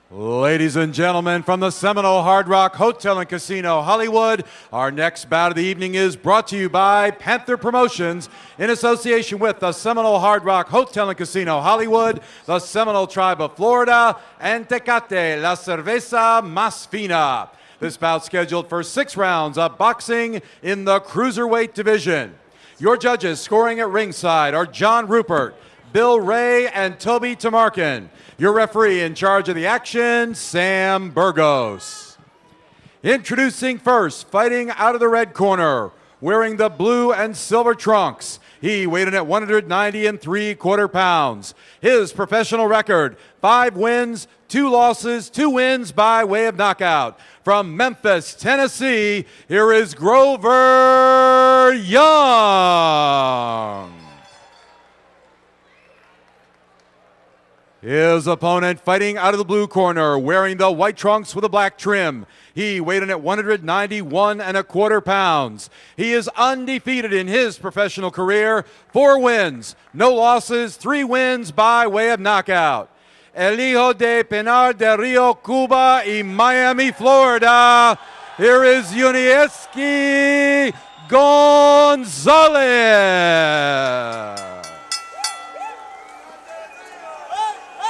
Ladies and gentlemen, from the Seminole Hard Rock Hotel and Casino, Hollywood, our next bout of the evening is brought to you by Panther Promotions in association with the Seminole Hard Rock Hotel and Casino, Hollywood, the Seminole Tribe of Florida, and Tecate, La Cerveza Más Fina. This bout scheduled for 6 rounds of boxing in the cruiserweight division. Your judges scoring at ringside are John Rupert, Bill Ray, and Toby Tamarkin. Your referee in charge of the action, Sam Burgos. Introducing first, fighting out of the red corner, wearing the blue and silver trunks. He weighed in at 190 3/4 pounds. His professional record, 5 wins, 2 losses, 2 wins by way of knockout. From Memphis, Tennessee, here is Grover Young. His opponent fighting out of the blue corner, wearing the white trunks with a black trim. He weighed in at 191 1/4 pounds. He is undefeated in his professional career, 4 wins, no losses, 3 wins by way of knockout. El hijo de Pinar del Rio, Cuba y Miami, Florida. Here is Yunieski Gonzalez.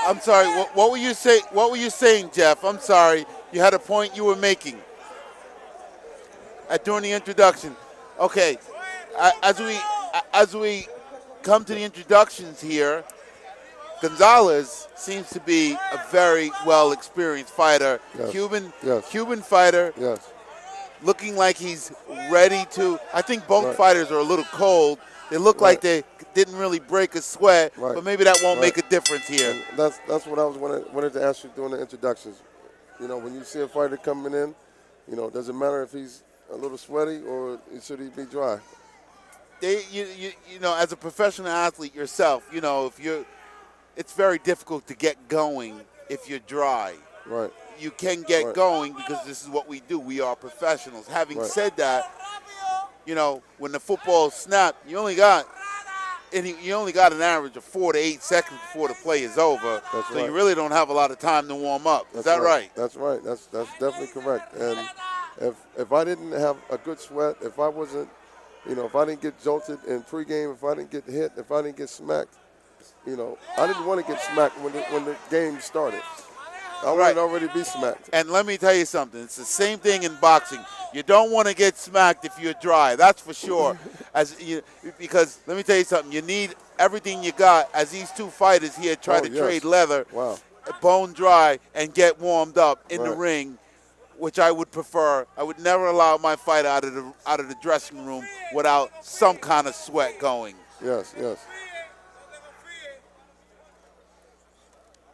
I'm sorry. What were you saying? What were you saying, Jeff? I'm sorry. You had a point you were making during the introduction. Okay. As we come to the introductions here, Gonzalez seems to be a very well experienced fighter. Yes. Cuban fighter. Yes. Looking like he's ready to. I think both fighters are a little cold. They look like they didn't really break a sweat, but maybe that won't make a difference here. And that's what I wanted to ask you during the introductions. You know, when you see a fighter coming in, you know, does it matter if he's a little sweaty or should he be dry? You know, as a professional athlete yourself, you know, it's very difficult to get going if you're dry. Right. You can get going because this is what we do. We are professionals. Having said that, you know, when the football snapped, you only got an average of 4 to 8 seconds before the play is over. So you really don't have a lot of time to warm up. Is that right? That's right. That's definitely correct. And if I didn't have a good sweat, if I wasn't, you know, if I didn't get jolted in pregame, if I didn't get hit, if I didn't get smacked, you know, I didn't want to get smacked when the game started. I would already be smacked. And let me tell you something. It's the same thing in boxing. You don't want to get smacked if you're dry. That's for sure. Because let me tell you something. You need everything you got. As these two fighters here try to trade leather, bone dry, and get warmed up in the ring, which I would prefer. I would never allow my fighter out of the dressing room without some kind of sweat going. Yes, yes.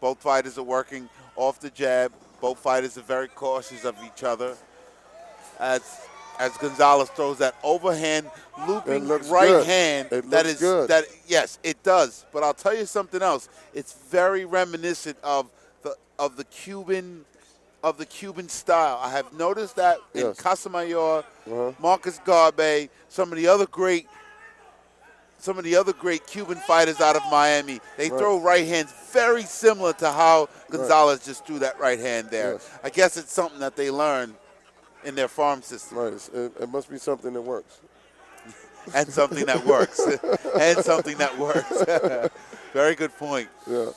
Both fighters are working off the jab. Both fighters are very cautious of each other. As Gonzalez throws that overhand looping right hand, yes, it does. But I'll tell you something else. It's very reminiscent of the Cuban style. I have noticed that in Casamayor, Marcus Garbe, some of the other great Cuban fighters out of Miami. They throw right hands very similar to how Gonzalez just threw that right hand there. Yes. I guess it's something that they learned in their farm system. Right. It must be something that works. And something that works. And something that works. Very good point. Yeah.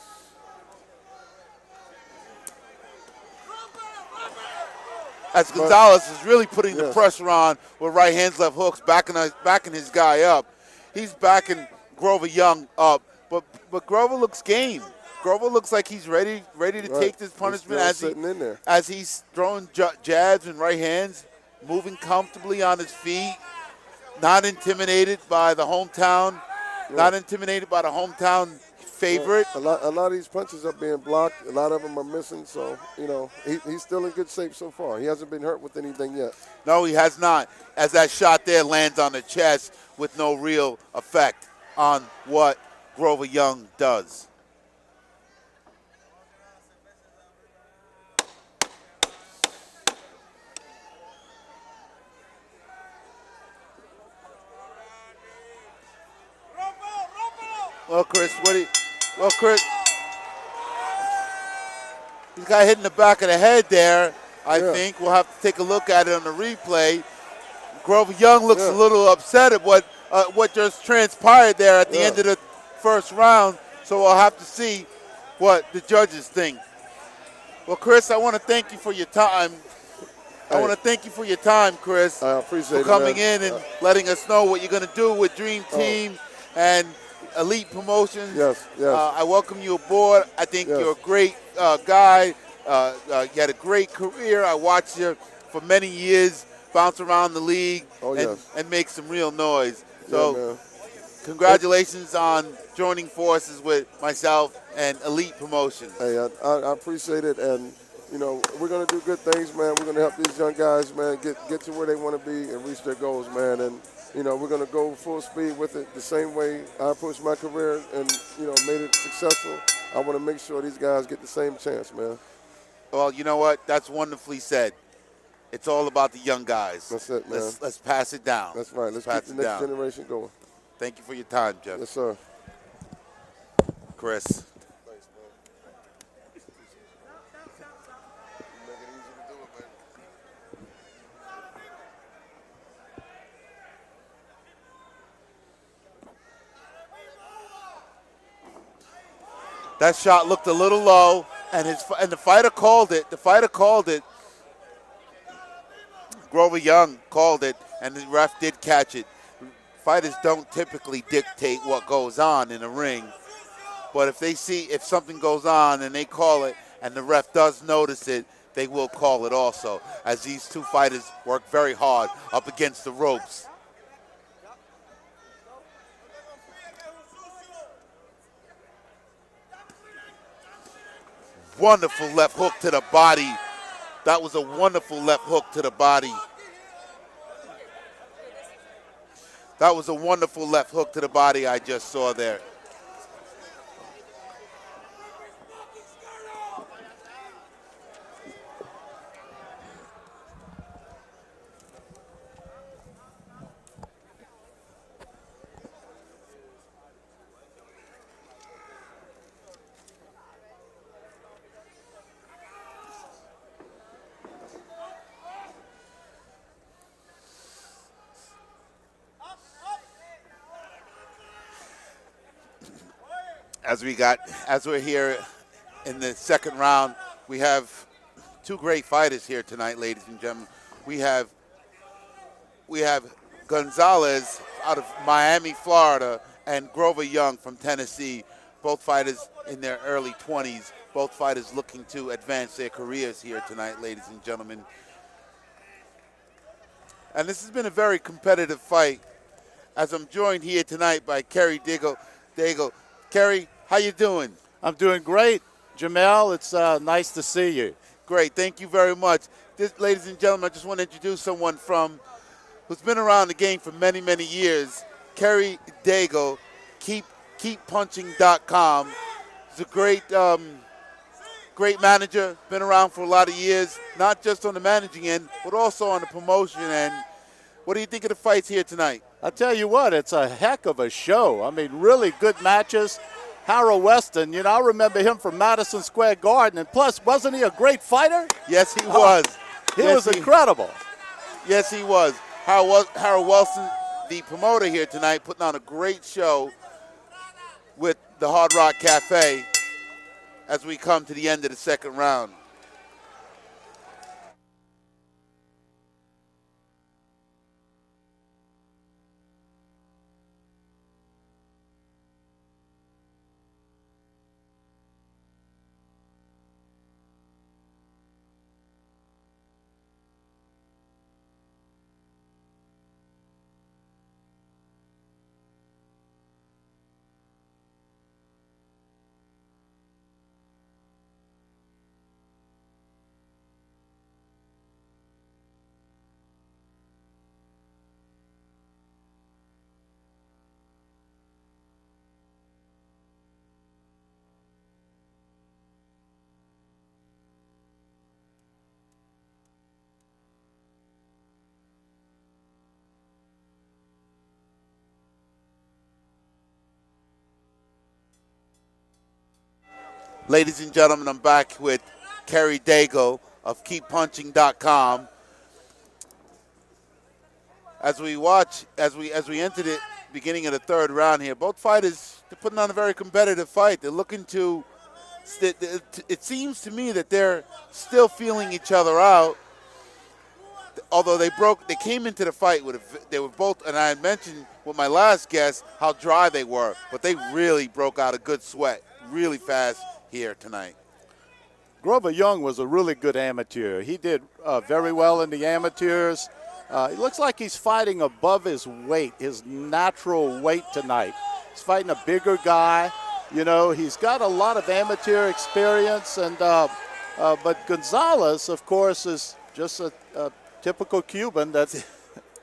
As Gonzalez is really putting the pressure on with right hands, left hooks, backing his guy up. He's backing Grover Young up, but Grover looks game. Grover looks like he's ready to take this punishment as he's throwing jabs and right hands, moving comfortably on his feet, not intimidated by the hometown, favorite. A lot of these punches are being blocked. A lot of them are missing. So, you know, he's still in good shape so far. He hasn't been hurt with anything yet. No, he has not. As that shot there lands on the chest with no real effect on what Grover Young does. Well, Chris, He's got hit in the back of the head there, I Yeah. think. We'll have to take a look at it on the replay. Grover Young looks Yeah. a little upset at what just transpired there at the end of the first round, so we'll have to see what the judges think. Well, Chris, I want to thank you for your time. I want to thank you for your time, Chris, I appreciate for coming it, man. in and letting us know what you're going to do with Dream Team and Elite Promotions. Yes, yes. I welcome you aboard. I think Yes. you're a great guy. You had a great career. I watched you for many years bounce around the league and make some real noise. So congratulations on joining forces with myself and Elite Promotions. Hey, I appreciate it, and you know we're gonna do good things, man. We're gonna help these young guys, man, get to where they want to be and reach their goals, man. And you know we're gonna go full speed with it the same way I approached my career and you know made it successful. I want to make sure these guys get the same chance, man. Well, you know what? That's wonderfully said. It's all about the young guys. That's it, man. Let's pass it down. That's right. Let's pass keep the next generation going. Thank you for your time, Jeff. Yes, sir. Chris. Thanks, man. You make it easy to do it, man. That shot looked a little low, and the fighter called it. The fighter called it. Grover Young called it, and the ref did catch it. Fighters don't typically dictate what goes on in a ring, but if something goes on and they call it, and the ref does notice it, they will call it also, as these two fighters work very hard up against the ropes. Wonderful left hook to the body. That was a wonderful left hook to the body. That was a wonderful left hook to the body I just saw there. As we're here in the second round, we have two great fighters here tonight, ladies and gentlemen. We have Gonzalez out of Miami, Florida, and Grover Young from Tennessee. Both fighters in their early 20s. Both fighters looking to advance their careers here tonight, ladies and gentlemen. And this has been a very competitive fight, as I'm joined here tonight by Kerry Daigle. Kerry, how you doing? I'm doing great, Jamel. It's nice to see you. Great, thank you very much. Ladies and gentlemen, I just want to introduce someone who's been around the game for many, many years. Kerry Daigle, keeppunching.com. He's a great manager, been around for a lot of years, not just on the managing end, but also on the promotion end. What do you think of the fights here tonight? I'll tell you what, it's a heck of a show. I mean, really good matches. Harold Weston, you know, I remember him from Madison Square Garden, and plus, wasn't he a great fighter? Yes, he was. He was incredible. Yes, he was. Harold Wilson, the promoter here tonight, putting on a great show with the Hard Rock Cafe as we come to the end of the second round. Ladies and gentlemen, I'm back with Kerry Daigle of KeepPunching.com. As we enter the beginning of the third round here, both fighters, they're putting on a very competitive fight. They're looking to, it seems to me that they're still feeling each other out. Although they came into the fight they were both, and I had mentioned with my last guest how dry they were, but they really broke out a good sweat really fast here tonight. Grover Young was a really good amateur. He did very well in the amateurs. It looks like he's fighting above his weight, his natural weight tonight. He's fighting a bigger guy. You know, he's got a lot of amateur experience, and but Gonzalez, of course, is just a typical Cuban that's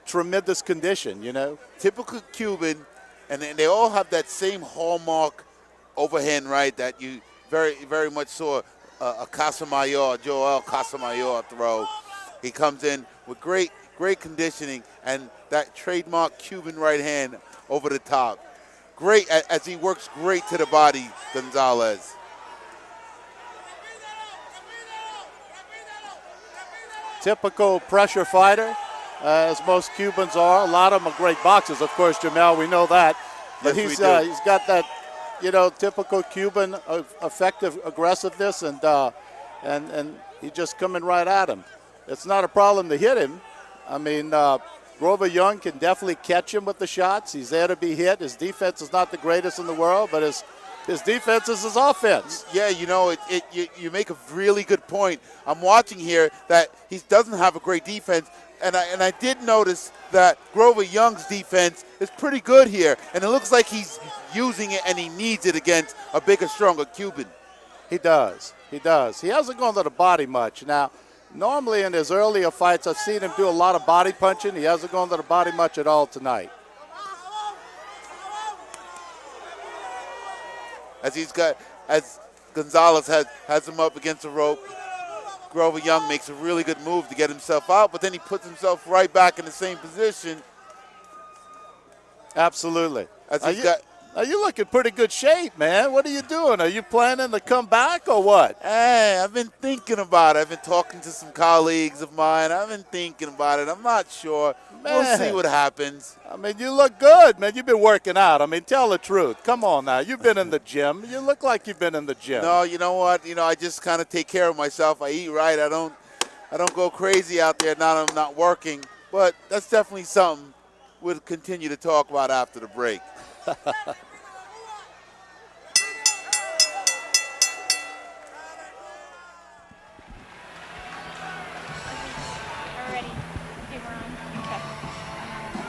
tremendous condition, you know. Typical Cuban, and they all have that same hallmark overhand right that you very, very much saw a Casamayor, Joel Casamayor throw. He comes in with great conditioning and that trademark Cuban right hand over the top. Great, as he works great to the body, Gonzalez. Typical pressure fighter, as most Cubans are. A lot of them are great boxers, of course, Jamel, we know that. But Yes, he's got that, you know, typical Cuban effective aggressiveness, and he's just coming right at him. It's not a problem to hit him. I mean, Grover Young can definitely catch him with the shots. He's there to be hit. His defense is not the greatest in the world, but his defense is his offense. Yeah, you know, you make a really good point. I'm watching here that he doesn't have a great defense, and I did notice that Grover Young's defense is pretty good here, and it looks like he's using it and he needs it against a bigger, stronger Cuban. He does. He does. He hasn't gone to the body much. Now, normally in his earlier fights, I've seen him do a lot of body punching. He hasn't gone to the body much at all tonight. As Gonzalez has him up against the rope, Grover Young makes a really good move to get himself out, but then he puts himself right back in the same position. Absolutely. Are you looking pretty good shape, man? What are you doing? Are you planning to come back or what? Hey, I've been thinking about it. I've been talking to some colleagues of mine. I've been thinking about it. I'm not sure. Man. We'll see what happens. I mean, you look good, man. You've been working out. I mean, tell the truth. Come on now. You've been in the gym. You look like you've been in the gym. No, you know what? You know, I just kind of take care of myself. I eat right. I don't go crazy out there now that I'm not working. But that's definitely something we'll continue to talk about after the break.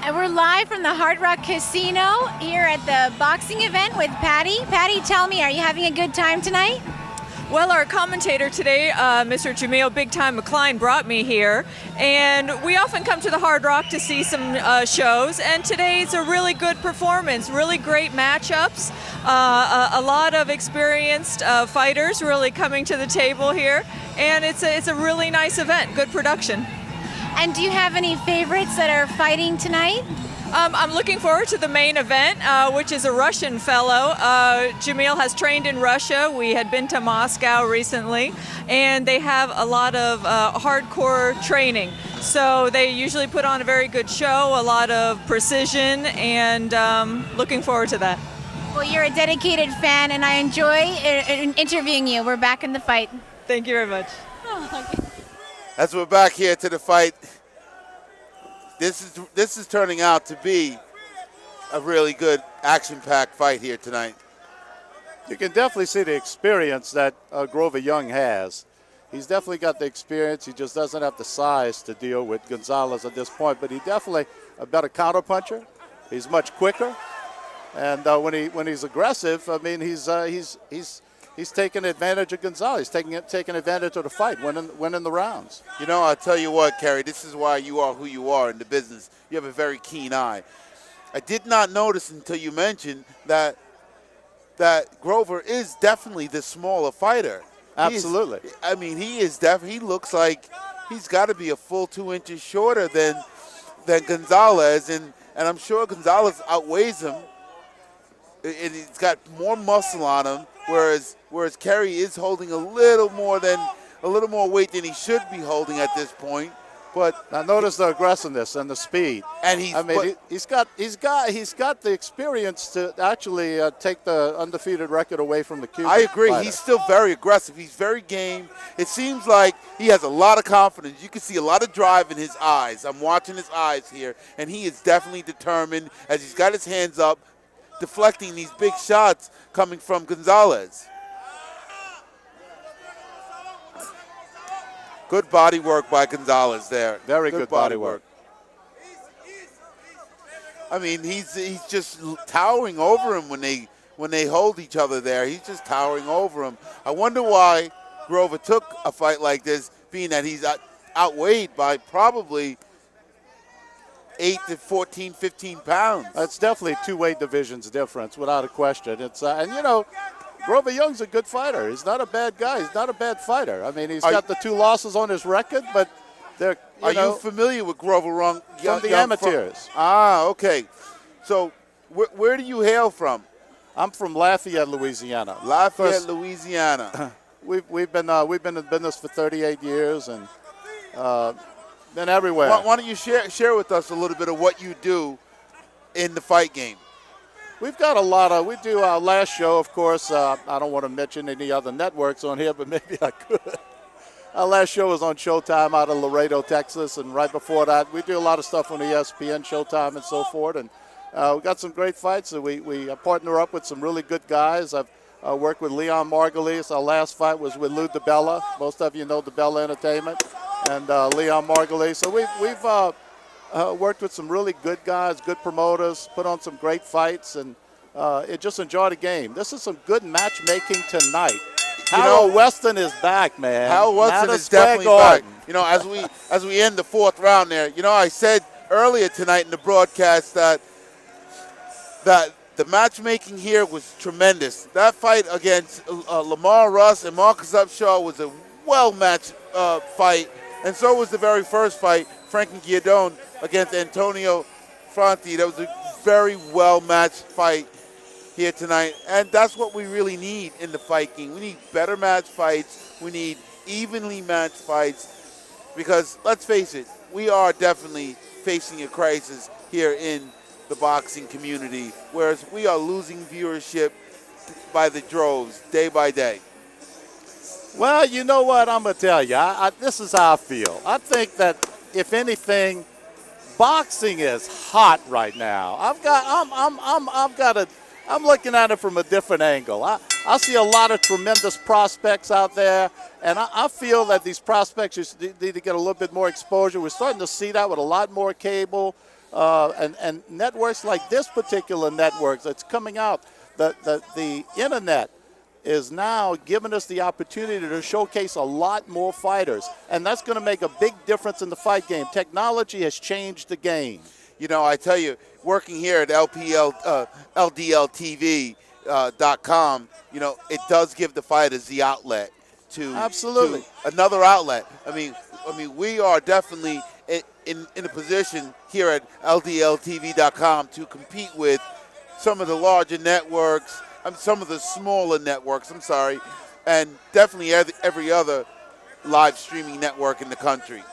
And we're live from the Hard Rock Casino here at the boxing event with Patty. Patty, tell me, are you having a good time tonight? Well, our commentator today, Mr. Jamil Big Time McCline, brought me here, and we often come to the Hard Rock to see some shows, and today's a really good performance, really great matchups, a lot of experienced fighters really coming to the table here, and it's a really nice event, good production. And do you have any favorites that are fighting tonight? I'm looking forward to the main event, which is a Russian fellow. Jamil has trained in Russia. We had been to Moscow recently, and they have a lot of hardcore training. So they usually put on a very good show, a lot of precision, and looking forward to that. Well, you're a dedicated fan, and I enjoy interviewing you. We're back in the fight. Thank you very much. Oh, okay. As we're back here to the fight, this is turning out to be a really good action-packed fight here tonight. You can definitely see the experience that Grover Young has. He's definitely got the experience. He just doesn't have the size to deal with Gonzalez at this point, but he definitely a better counterpuncher. He's much quicker, and when he's aggressive, I mean, he's taking advantage of Gonzalez. He's taking advantage of the fight, winning the rounds. You know, I'll tell you what, Kerry, this is why you are who you are in the business. You have a very keen eye. I did not notice until you mentioned that Grover is definitely the smaller fighter. Absolutely. He looks like he's got to be a full 2 inches shorter than Gonzalez, and I'm sure Gonzalez outweighs him. And he's got more muscle on him, whereas Kerry is holding a little more than a little more weight than he should be holding at this point. But now notice the aggressiveness and the speed. And he's got the experience to actually take the undefeated record away from the Cuban. I agree. fighter. He's still very aggressive. He's very game. It seems like he has a lot of confidence. You can see a lot of drive in his eyes. I'm watching his eyes here, and he is definitely determined as he's got his hands up, deflecting these big shots coming from Gonzalez. Good body work by Gonzalez there. Very good body work. I mean, he's just towering over him when they hold each other there. He's just towering over him. I wonder why Grover took a fight like this, being that he's outweighed by probably 8 to 14, 15 pounds. It's definitely two weight divisions difference, without a question. It's and Grover Young's a good fighter. He's not a bad guy. He's not a bad fighter. I mean, he's got the 2 losses on his record, but they're you familiar with Grover Young? From the amateurs. Okay. So where do you hail from? I'm from Lafayette, Louisiana. Lafayette, Louisiana. We've been in business for 38 years and been everywhere. Why don't you share with us a little bit of what you do in the fight game? We've got a lot we do our last show, of course. I don't want to mention any other networks on here, but maybe I could. Our last show was on Showtime out of Laredo, Texas, and right before that, we do a lot of stuff on ESPN, Showtime, and so forth. And we got some great fights. So we partner up with some really good guys. I've worked with Leon Margulies. Our last fight was with Lou DiBella. Most of you know DiBella Entertainment and Leon Margulies. So we've worked with some really good guys, good promoters, put on some great fights, and just enjoy the game. This is some good matchmaking tonight. Harold Weston is back, man. Harold Weston is definitely back. As we end the 4th round there, I said earlier tonight in the broadcast that the matchmaking here was tremendous. That fight against Lamar Russ and Marcus Upshaw was a well-matched fight, and so was the very first fight, Frankie Giardone against Antonio Fronti. That was a very well-matched fight here tonight, and that's what we really need in the fight game. We need better match fights. We need evenly matched fights because, let's face it, we are definitely facing a crisis here in the boxing community, whereas we are losing viewership by the droves day by day. Well, you know what? I'm going to tell you. This is how I feel. I think that, if anything, boxing is hot right now. I'm looking at it from a different angle. I see a lot of tremendous prospects out there, and I feel that these prospects just need to get a little bit more exposure. We're starting to see that with a lot more cable and networks like this particular network that's coming out. The internet is now giving us the opportunity to showcase a lot more fighters, and that's going to make a big difference in the fight game. Technology has changed the game. I tell you, working here at LDLTV.com, it does give the fighters the outlet to another outlet. I mean, we are definitely in a position here at LDLTV.com to compete with some of the larger networks, some of the smaller networks, and definitely every other live streaming network in the country.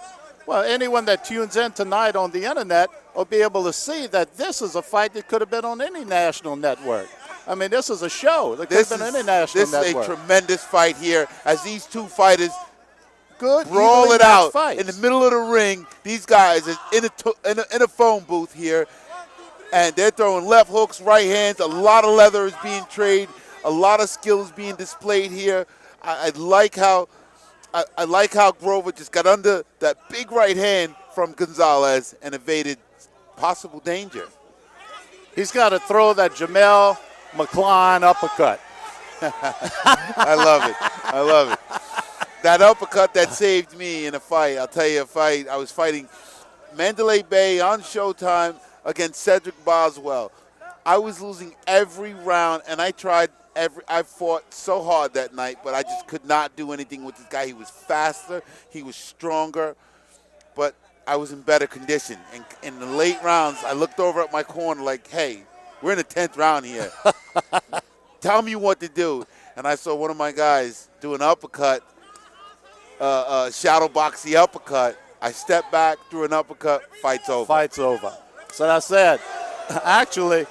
Well, anyone that tunes in tonight on the internet will be able to see that this is a fight that could have been on any national network. I mean, this is a show that could have been on any national network. This is a tremendous fight here as these two fighters brawl it out in the middle of the ring. These guys are in a phone booth here, and they're throwing left hooks, right hands. A lot of leather is being traded. A lot of skill is being displayed here. I like how Grover just got under that big right hand from Gonzalez and evaded possible danger. He's got to throw that Jamel McCline uppercut. I love it. That uppercut that saved me in a fight. I'll tell you a fight. I was fighting Mandalay Bay on Showtime against Cedric Boswell. I was losing every round, and I fought so hard that night, but I just could not do anything with this guy. He was faster, he was stronger, but I was in better condition. And in the late rounds, I looked over at my corner like, hey, we're in the 10th round here. Tell me what to do. And I saw one of my guys do an uppercut, shadow box the uppercut. I step back, threw an uppercut, fight's over. Fight's over. So I said, actually,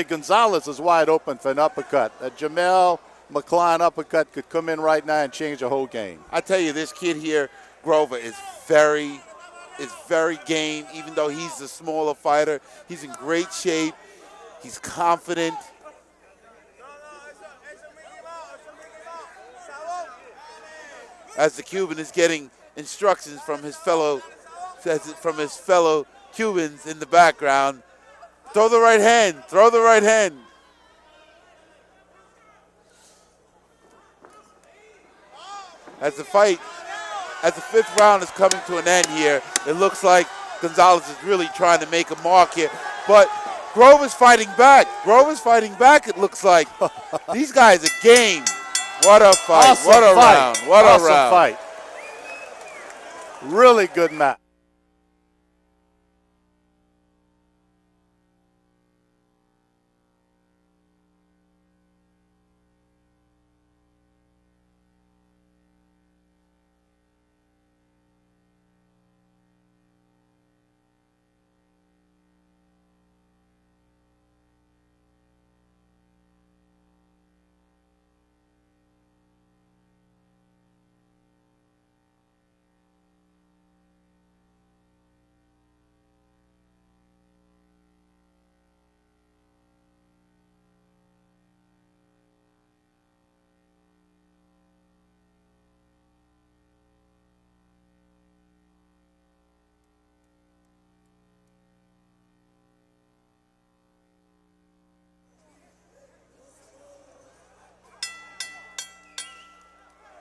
Gonzalez is wide open for an uppercut. A Jamel McCline uppercut could come in right now and change the whole game. I tell you, this kid here, Grover, is very game. Even though he's the smaller fighter, he's in great shape. He's confident. As the Cuban is getting instructions from his fellow Cubans in the background. Throw the right hand. Throw the right hand. As the fifth round is coming to an end here, it looks like Gonzalez is really trying to make a mark here. But Grover's fighting back. It looks like. These guys are game. What a fight. Awesome what a fight. round. What awesome a round. Fight. Really good match.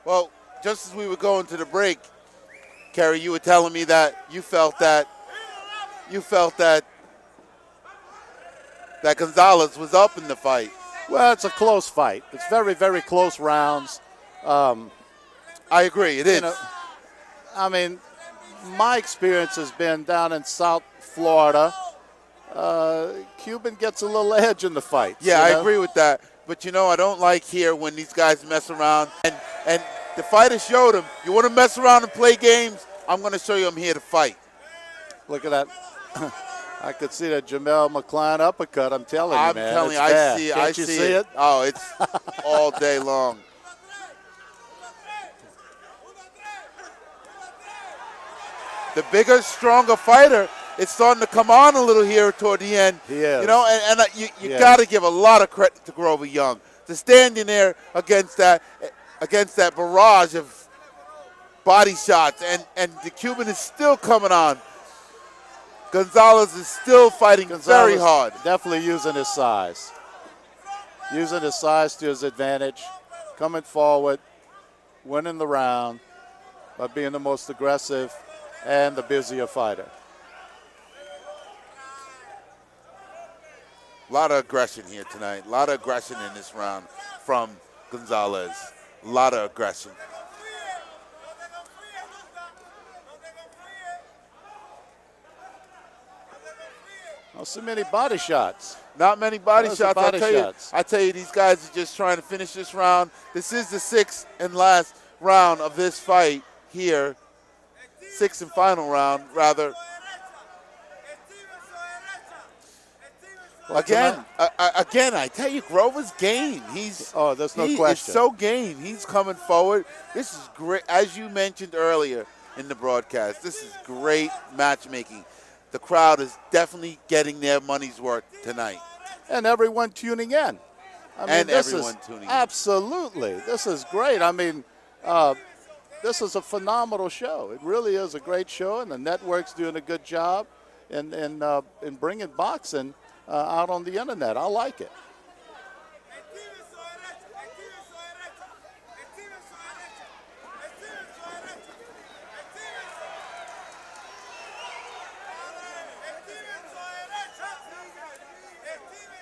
Well, just as we were going to the break, Kerry, you were telling me that you felt that Gonzalez was up in the fight. Well, it's a close fight. It's very, very close rounds. I agree, it is. I mean, my experience has been down in South Florida. Cuban gets a little edge in the fight. Yeah, I agree with that. But, I don't like here when these guys mess around. And the fighter showed him, you want to mess around and play games? I'm going to show you I'm here to fight. Look at that. I could see that Jamel McCline uppercut. I'm telling you, man. I'm telling you, bad. I see it. Can't I you see it. Oh, it's all day long. The bigger, stronger fighter, it's starting to come on a little here toward the end. He is. You got to give a lot of credit to Grover Young to stand in there against that barrage of body shots, and the Cuban is still coming on. Gonzalez is still fighting very hard. Definitely using his size. Using his size to his advantage, coming forward, winning the round by being the most aggressive and the busier fighter. A lot of aggression here tonight. A lot of aggression in this round from Gonzalez. A lot of aggression. Not so many body shots. Not many body shots. I tell you, these guys are just trying to finish this round. This is the sixth and last round of this fight here. Sixth and final round, rather. Again, I tell you, Grover's game. There's no question. It's so game. He's coming forward. This is great. As you mentioned earlier in the broadcast, this is great matchmaking. The crowd is definitely getting their money's worth tonight. And everyone tuning in. Absolutely. This is great. I mean, this is a phenomenal show. It really is a great show, and the network's doing a good job in bringing boxing out on the internet. I like it.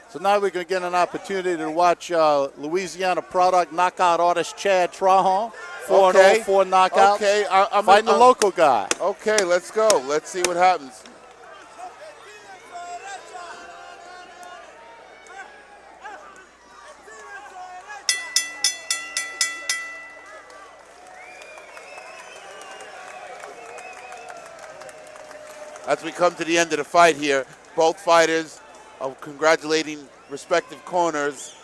So now we're going to get an opportunity to watch Louisiana product knockout artist Chad Trahan, 4-0, 4 knockouts. Okay, I'm fighting the local guy. Okay, let's go. Let's see what happens. as we come to the end of the fight here. Both fighters are congratulating respective corners.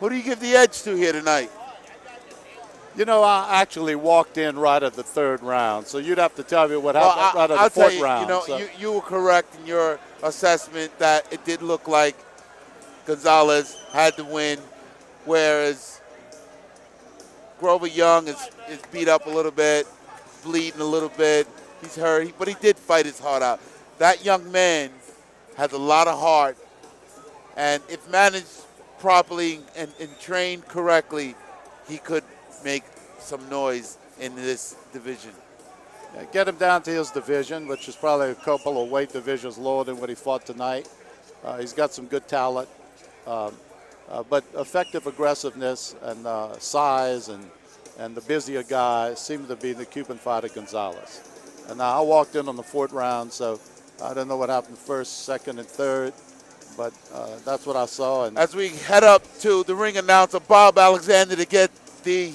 Who do you give the edge to here tonight? You know, I actually walked in right at the third round, so you'd have to tell me what happened right at the fourth round. You know, so. you were correct in your assessment that it did look like Gonzalez had to win, whereas Grover Young is beat up a little bit, bleeding a little bit. He's hurt, but he did fight his heart out. That young man has a lot of heart, and if managed properly and trained correctly, he could make some noise in this division. Yeah, get him down to his division, which is probably a couple of weight divisions lower than what he fought tonight. He's got some good talent, but effective aggressiveness and size and the busier guy seem to be the Cuban fighter Gonzalez. And now I walked in on the fourth round, so I don't know what happened first, second, and third, but that's what I saw. And as we head up to the ring announcer, Bob Alexander, to get the...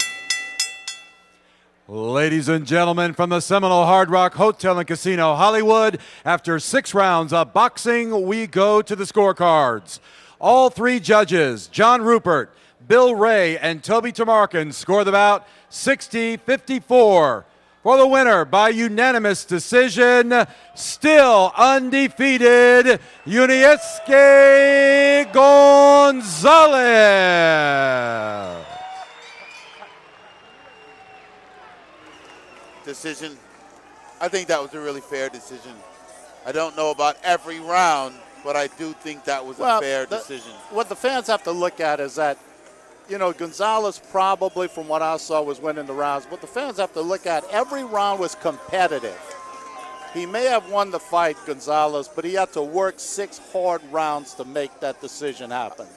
Ladies and gentlemen, from the Seminole Hard Rock Hotel and Casino, Hollywood, after 6 rounds of boxing, we go to the scorecards. All 3 judges, John Rupert, Bill Ray, and Toby Tamarkin, score the bout 60-54. For the winner by unanimous decision, still undefeated, Yunieski Gonzalez. Decision. I think that was a really fair decision. I don't know about every round, but I do think that was a fair decision. What the fans have to look at is that, you know, Gonzalez probably, from what I saw, was winning the rounds. But the fans have to look at every round was competitive. He may have won the fight, Gonzalez, but he had to work 6 hard rounds to make that decision happen.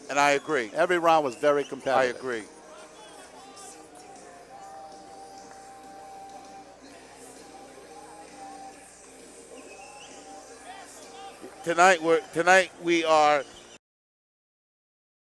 And I agree. Every round was very competitive. I agree. Tonight we are